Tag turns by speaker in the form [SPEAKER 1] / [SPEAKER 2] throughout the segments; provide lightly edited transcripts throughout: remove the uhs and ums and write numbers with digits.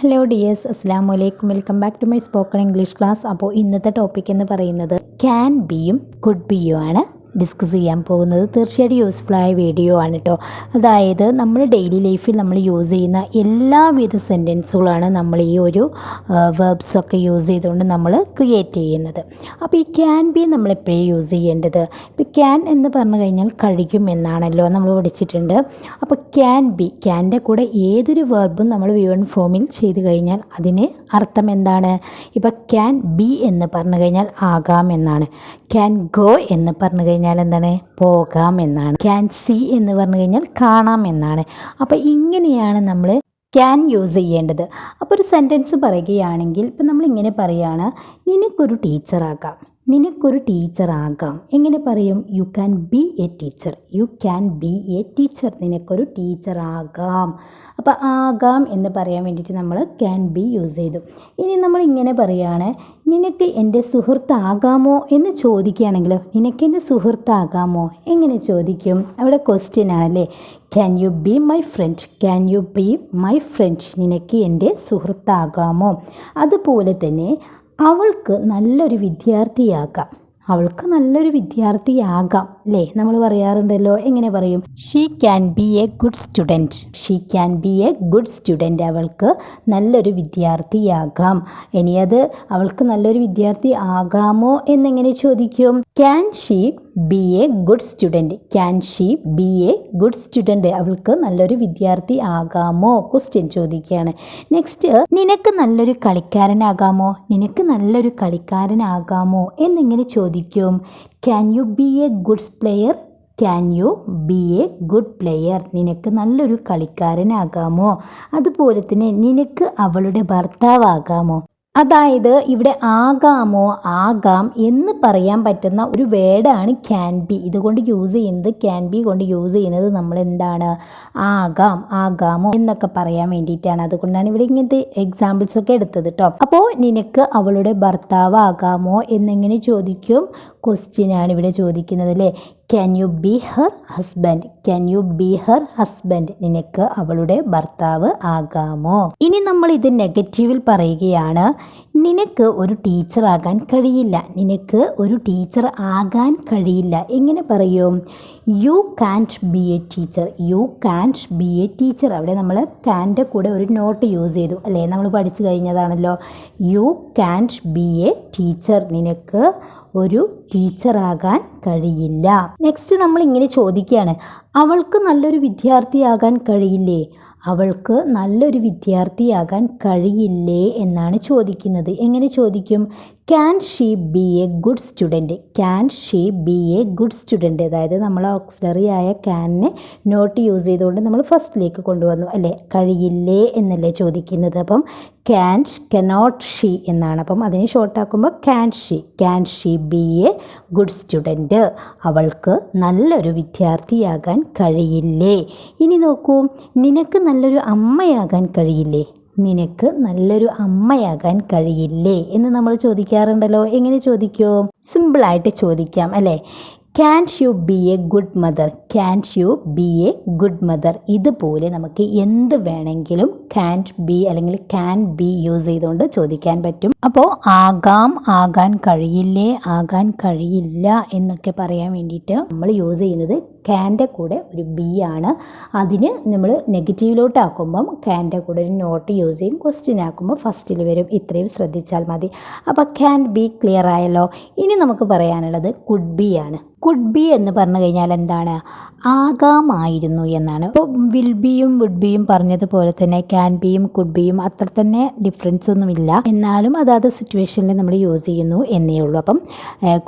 [SPEAKER 1] Hello dears, അസ്സലാമു അലൈക്കും. Welcome back to my spoken English class. അപ്പോൾ ഇന്നത്തെ ടോപ്പിക് എന്ന് പറയുന്നത് ക്യാൻ ബിയും കുഡ് ബിയും ആണ് ഡിസ്കസ് ചെയ്യാൻ പോകുന്നത്. തീർച്ചയായിട്ടും യൂസ്ഫുള്ളായ വീഡിയോ ആണ് കേട്ടോ. അതായത് നമ്മൾ ഡെയിലി ലൈഫിൽ നമ്മൾ യൂസ് ചെയ്യുന്ന എല്ലാവിധ സെൻറ്റൻസുകളാണ് നമ്മൾ ഈ ഒരു വേർബ്സൊക്കെ യൂസ് ചെയ്തുകൊണ്ട് നമ്മൾ ക്രിയേറ്റ് ചെയ്യുന്നത്. അപ്പോൾ ഈ ക്യാൻ ബി നമ്മളെപ്പോഴും യൂസ് ചെയ്യേണ്ടത്, ഇപ്പോൾ ക്യാൻ എന്ന് പറഞ്ഞു കഴിഞ്ഞാൽ കഴിയും എന്നാണല്ലോ നമ്മൾ പഠിച്ചിട്ടുണ്ട്. അപ്പോൾ ക്യാൻ ബി, ക്യാൻ്റെ കൂടെ ഏതൊരു വേർബും നമ്മൾ V1 ഫോമിൽ ചെയ്ത് കഴിഞ്ഞാൽ അതിന് അർത്ഥം എന്താണ്? ഇപ്പോൾ ക്യാൻ ബി എന്ന് പറഞ്ഞു കഴിഞ്ഞാൽ ആകാം എന്നാണ്. ക്യാൻ ഗോ എന്ന് പറഞ്ഞു കഴിഞ്ഞാൽ എന്താണ്? പോകാം എന്നാണ്. ക്യാൻ സീ എന്ന് പറഞ്ഞു കഴിഞ്ഞാൽ കാണാം എന്നാണ്. അപ്പോൾ ഇങ്ങനെയാണ് നമ്മൾ ക്യാൻ യൂസ് ചെയ്യേണ്ടത്. അപ്പോൾ ഒരു സെൻറ്റൻസ് പറയുകയാണെങ്കിൽ ഇപ്പം നമ്മളിങ്ങനെ പറയുകയാണ്, നിനക്കൊരു ടീച്ചറാകാം. നിനക്കൊരു ടീച്ചറാകാം എങ്ങനെ പറയും? You can be a teacher. You can be a teacher. നിനക്കൊരു ടീച്ചറാകാം. അപ്പോൾ ആകാം എന്ന് പറയാൻ വേണ്ടിയിട്ട് നമ്മൾ ക്യാൻ ബി യൂസ് ചെയ്തു. ഇനി നമ്മൾ ഇങ്ങനെ പറയുകയാണ്, നിനക്ക് എൻ്റെ സുഹൃത്താകാമോ എന്ന് ചോദിക്കുകയാണെങ്കിലോ, നിനക്ക് എൻ്റെ സുഹൃത്താകാമോ എങ്ങനെ ചോദിക്കും? അവിടെ ക്വസ്റ്റ്യൻ ആണല്ലേ. Can you be my friend? Can you be my friend? നിനക്ക് എൻ്റെ സുഹൃത്താകാമോ? അതുപോലെ തന്നെ അവൾക്ക് നല്ലൊരു വിദ്യാർത്ഥിയാകാം. അവൾക്ക് നല്ലൊരു വിദ്യാർത്ഥിയാകാം അല്ലേ? നമ്മൾ പറയാറുണ്ടല്ലോ. എങ്ങനെ പറയും? She can be a good student. She can be a good student. അവൾക്ക് നല്ലൊരു വിദ്യാർത്ഥിയാകാം. ഇനി അത് അവൾക്ക് നല്ലൊരു വിദ്യാർത്ഥി ആകാമോ എന്നെങ്ങനെ ചോദിക്കും? Can she be a good student? Can she be a good student? അവൾക്ക് നല്ലൊരു വിദ്യാർത്ഥി ആകാമോ? ക്വസ്റ്റ്യൻ ചോദിക്കുകയാണ്. നെക്സ്റ്റ്, നിനക്ക് നല്ലൊരു കളിക്കാരനാകാമോ? നിനക്ക് നല്ലൊരു കളിക്കാരനാകാമോ എന്നെങ്ങനെ ചോദിക്കും? Can you be a good player? Can you be a good player? നിനക്ക് നല്ലൊരു കളിക്കാരനാകാമോ? അതുപോലെ തന്നെ നിനക്ക് അവളുടെ ഭർത്താവാകാമോ? അതായത് ഇവിടെ ആകാമോ, ആകാം എന്ന് പറയാൻ പറ്റുന്ന ഒരു വേർഡാണ് ക്യാൻ ബി. ഇതുകൊണ്ട് യൂസ് ചെയ്യുന്നത്, ക്യാൻ ബി കൊണ്ട് യൂസ് ചെയ്യുന്നത് നമ്മൾ എന്താണ്? ആകാം, ആകാമോ എന്നൊക്കെ പറയാൻ വേണ്ടിയിട്ടാണ്. അതുകൊണ്ടാണ് ഇവിടെ ഇങ്ങനത്തെ എക്സാമ്പിൾസ് ഒക്കെ എടുത്തത് കേട്ടോ. അപ്പോൾ നിനക്ക് അവളുടെ ഭർത്താവാകാമോ എന്നെങ്ങനെ ചോദിക്കും? ക്വസ്റ്റ്യൻ ആണ് ഇവിടെ ചോദിക്കുന്നത് അല്ലേ. Can you B her husband? Can you B her husband? നിനക്ക് അവളുടെ ഭർത്താവ് ആകാമോ? ഇനി നമ്മൾ ഇത് നെഗറ്റീവിൽ പറയുകയാണ്, നിനക്ക് ഒരു ടീച്ചറാകാൻ കഴിയില്ല. നിനക്ക് ഒരു ടീച്ചർ ആകാൻ കഴിയില്ല എങ്ങനെ പറയും? You can't be a teacher. You can't be a teacher. അവിടെ നമ്മൾ കാൻ്റെ കൂടെ ഒരു നോട്ട് യൂസ് ചെയ്തു അല്ലേ? നമ്മൾ പഠിച്ചു കഴിഞ്ഞതാണല്ലോ. You can't be a teacher. നിനക്ക് ഒരു ടീച്ചറാകാൻ കഴിയില്ല. നെക്സ്റ്റ് നമ്മൾ ഇങ്ങനെ ചോദിക്കുകയാണ്, അവൾക്ക് നല്ലൊരു വിദ്യാർത്ഥിയാകാൻ കഴിയില്ലേ? അവൾക്ക് നല്ലൊരു വിദ്യാർത്ഥിയാകാൻ കഴിയില്ലേ എന്നാണ് ചോദിക്കുന്നത്. എങ്ങനെ ചോദിക്കും? Can she be a good student? Can she be a good student? അതായത് നമ്മൾ ഓക്സിലറി ആയ ക്യാനിനെ നോട്ട് യൂസ് ചെയ്തുകൊണ്ട് നമ്മൾ ഫസ്റ്റിലേക്ക് കൊണ്ടുവന്നു അല്ലേ? കഴിയില്ലേ എന്നല്ലേ ചോദിക്കുന്നത്. അപ്പം ക്യാൻറ്റ്, കനോട്ട് ഷീ എന്നാണ്. അപ്പം അതിനെ ഷോർട്ടാക്കുമ്പോൾ can she be a good student? അവൾക്ക് നല്ലൊരു വിദ്യാർത്ഥിയാകാൻ കഴിയില്ലേ? ഇനി നോക്കൂ, നിനക്ക് നല്ലൊരു അമ്മയാകാൻ കഴിയില്ലേ? നിനക്ക് നല്ലൊരു അമ്മയാകാൻ കഴിയില്ലേ എന്ന് നമ്മൾ ചോദിക്കാറുണ്ടല്ലോ. എങ്ങനെ ചോദിക്കും? സിമ്പിളായിട്ട് ചോദിക്കാം അല്ലേ. Can't you be a good mother? Can't you be a good mother? ഇതുപോലെ നമുക്ക് എന്ത് വേണമെങ്കിലും ക്യാൻറ്റ് ബി അല്ലെങ്കിൽ ക്യാൻ ബി യൂസ് ചെയ്തുകൊണ്ട് ചോദിക്കാൻ പറ്റും. അപ്പോൾ ആകാം, ആകാൻ കഴിയില്ലേ, ആകാൻ കഴിയില്ല എന്നൊക്കെ പറയാൻ വേണ്ടിയിട്ട് നമ്മൾ യൂസ് ചെയ്യുന്നത് ക്യാൻ്റെ കൂടെ ഒരു ബി ആണ്. അതിന് നമ്മൾ നെഗറ്റീവിലോട്ട് ആക്കുമ്പം ക്യാൻ്റെ കൂടെ ഒരു നോട്ട് യൂസ് ചെയ്യും. ക്വസ്റ്റ്യൻ ആക്കുമ്പോൾ ഫസ്റ്റിൽ വരും. ഇത്രയും ശ്രദ്ധിച്ചാൽ മതി. അപ്പോൾ ക്യാൻ ബി ക്ലിയർ ആയല്ലോ. ഇനി നമുക്ക് പറയാനുള്ളത് കുഡ് ബി ആണ്. കുഡ് ബി എന്ന് പറഞ്ഞു കഴിഞ്ഞാൽ എന്താണ്? ആകാമായിരുന്നു എന്നാണ്. ഇപ്പോൾ വിൽ ബിയും വുഡ് ബിയും പറഞ്ഞതുപോലെ തന്നെ ക്യാൻ ബിയും കുഡ് ബിയും അത്ര തന്നെ ഡിഫറൻസ് ഒന്നുമില്ല. എന്നാലും അതാത് സിറ്റുവേഷനിൽ നമ്മൾ യൂസ് ചെയ്യുന്നു എന്നേ ഉള്ളൂ. അപ്പം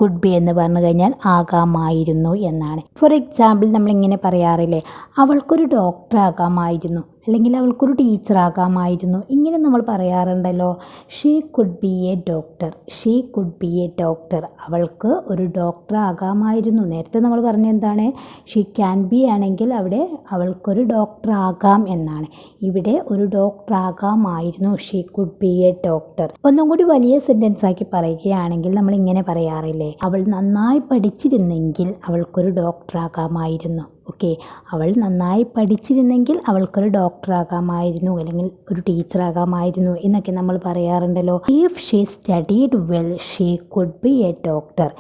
[SPEAKER 1] കുഡ് ബി എന്ന് പറഞ്ഞു കഴിഞ്ഞാൽ ആകാമായിരുന്നു എന്നാണ്. ഫോർ എക്സാമ്പിൾ നമ്മളിങ്ങനെ പറയാറില്ലേ, അവൾക്കൊരു ഡോക്ടറാകാമായിരുന്നു അല്ലെങ്കിൽ അവൾക്കൊരു ടീച്ചറാകാമായിരുന്നു. ഇങ്ങനെ നമ്മൾ പറയാറുണ്ടല്ലോ. She could be a doctor. She could be a doctor. അവൾക്ക് ഒരു ഡോക്ടർ ആകാമായിരുന്നു. നേരത്തെ നമ്മൾ പറഞ്ഞ എന്താണ്? ഷീ ക്യാൻ ബി ആണെങ്കിൽ അവിടെ അവൾക്കൊരു ഡോക്ടർ ആകാം എന്നാണ്. ഇവിടെ ഒരു ഡോക്ടർ ആകാമായിരുന്നു. She could be a doctor. ഒന്നും കൂടി വലിയ സെൻറ്റൻസ് ആക്കി പറയുകയാണെങ്കിൽ നമ്മൾ ഇങ്ങനെ പറയാറില്ലേ, അവൾ നന്നായി പഠിച്ചിരുന്നെങ്കിൽ അവൾക്കൊരു ഡോക്ടർ ആകാമായിരുന്നു. ഓക്കെ, അവൾ നന്നായി പഠിച്ചിരുന്നെങ്കിൽ അവൾക്കൊരു ഡോക്ടറാകാമായിരുന്നു അല്ലെങ്കിൽ ഒരു ടീച്ചറാകാമായിരുന്നു എന്നൊക്കെ നമ്മൾ പറയാറുണ്ടല്ലോ. If she studied well she could be a doctor.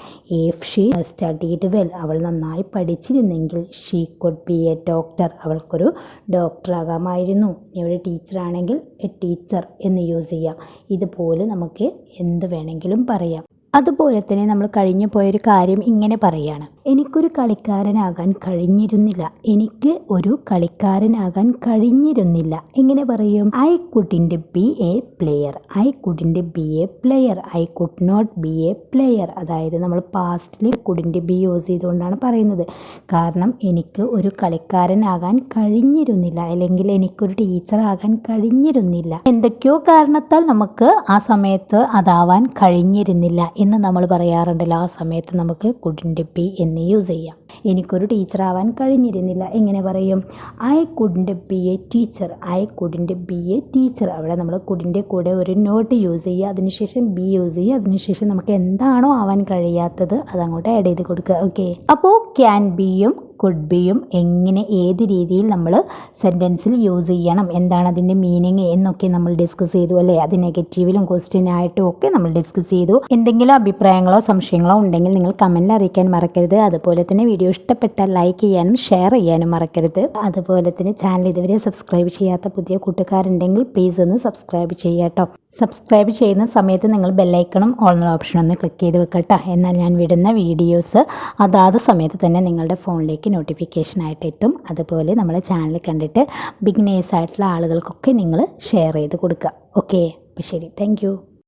[SPEAKER 1] If she studied well, അവൾ നന്നായി പഠിച്ചിരുന്നെങ്കിൽ she could be a doctor, അവൾക്കൊരു ഡോക്ടറാകാമായിരുന്നു. ഇവിടെ ടീച്ചറാണെങ്കിൽ എ ടീച്ചർ എന്ന് യൂസ് ചെയ്യാം. ഇതുപോലെ നമുക്ക് എന്ത് വേണമെങ്കിലും പറയാം. അതുപോലെ തന്നെ നമ്മൾ കഴിഞ്ഞു പോയൊരു കാര്യം ഇങ്ങനെ പറയാണ്, എനിക്കൊരു കളിക്കാരനാകാൻ കഴിഞ്ഞിരുന്നില്ല. എനിക്ക് ഒരു കളിക്കാരനാകാൻ കഴിഞ്ഞിരുന്നില്ല. എങ്ങനെ പറയും? I couldn't be a player. I couldn't be a player. I could not be a player. അതായത് നമ്മൾ പാസ്റ്റിൽ കുഡിൻറ്റ് ബി യൂസ് ചെയ്തുകൊണ്ടാണ് പറയുന്നത്. കാരണം എനിക്ക് ഒരു കളിക്കാരനാകാൻ കഴിഞ്ഞിരുന്നില്ല, അല്ലെങ്കിൽ എനിക്കൊരു ടീച്ചറാകാൻ കഴിഞ്ഞിരുന്നില്ല. എന്തൊക്കെയോ കാരണത്താൽ നമുക്ക് ആ സമയത്ത് അതാവാൻ കഴിഞ്ഞിരുന്നില്ല എന്ന് നമ്മൾ പറയാറുണ്ടല്ലോ. ആ സമയത്ത് നമുക്ക് കുഡിൻറ്റ് ബി എന്ന് യൂസ് ചെയ്യാം. എനിക്കൊരു ടീച്ചറാവാൻ കഴിഞ്ഞിരുന്നില്ല. എങ്ങനെ പറയും? I couldn't be a teacher. I couldn't be a teacher. അവിടെ നമ്മൾ കുഡിൻ്റെ കൂടെ ഒരു നോട്ട് യൂസ് ചെയ്യുക, അതിനുശേഷം ബി യൂസ് ചെയ്യുക, അതിനുശേഷം നമുക്ക് എന്താണോ ആവാൻ കഴിയാത്തത് അതങ്ങോട്ട് ആഡ് ചെയ്ത് കൊടുക്കുക. ഓക്കെ, അപ്പോൾ ക്യാൻ ബിയും കുഡ് ബിയും എങ്ങനെ ഏത് രീതിയിൽ നമ്മൾ സെൻറ്റൻസിൽ യൂസ് ചെയ്യണം, എന്താണ് അതിൻ്റെ മീനിങ് എന്നൊക്കെ നമ്മൾ ഡിസ്കസ് ചെയ്തു അല്ലേ. അത് നെഗറ്റീവിലും ക്വസ്റ്റ്യനായിട്ടും ഒക്കെ നമ്മൾ ഡിസ്കസ് ചെയ്തു. എന്തെങ്കിലും അഭിപ്രായങ്ങളോ സംശയങ്ങളോ ഉണ്ടെങ്കിൽ നിങ്ങൾ കമൻറ്റിൽ അറിയിക്കാൻ മറക്കരുത്. അതുപോലെ തന്നെ വീഡിയോ ഇഷ്ടപ്പെട്ടാൽ ലൈക്ക് ചെയ്യാനും ഷെയർ ചെയ്യാനും മറക്കരുത്. അതുപോലെ തന്നെ ചാനൽ ഇതുവരെ സബ്സ്ക്രൈബ് ചെയ്യാത്ത പുതിയ കൂട്ടുകാരുണ്ടെങ്കിൽ പ്ലീസ് ഒന്ന് സബ്സ്ക്രൈബ് ചെയ്യാട്ടോ. സബ്സ്ക്രൈബ് ചെയ്യുന്ന സമയത്ത് നിങ്ങൾ ബെല്ലൈക്കണും ഓൾ ഓപ്ഷൻ ഒന്ന് ക്ലിക്ക് ചെയ്ത് വെക്കട്ടോ. എന്നാൽ ഞാൻ വിടുന്ന വീഡിയോസ് അതാത് സമയത്ത് തന്നെ നിങ്ങളുടെ ഫോണിലേക്ക് നോട്ടിഫിക്കേഷനായിട്ട് എത്തും. അതുപോലെ നമ്മളെ ചാനൽ കണ്ടിട്ട് ബിഗിനേഴ്സ് ആയിട്ടുള്ള ആളുകൾക്കൊക്കെ നിങ്ങൾ ഷെയർ ചെയ്ത് കൊടുക്കുക. ഓക്കെ, അപ്പോൾ ശരി, താങ്ക്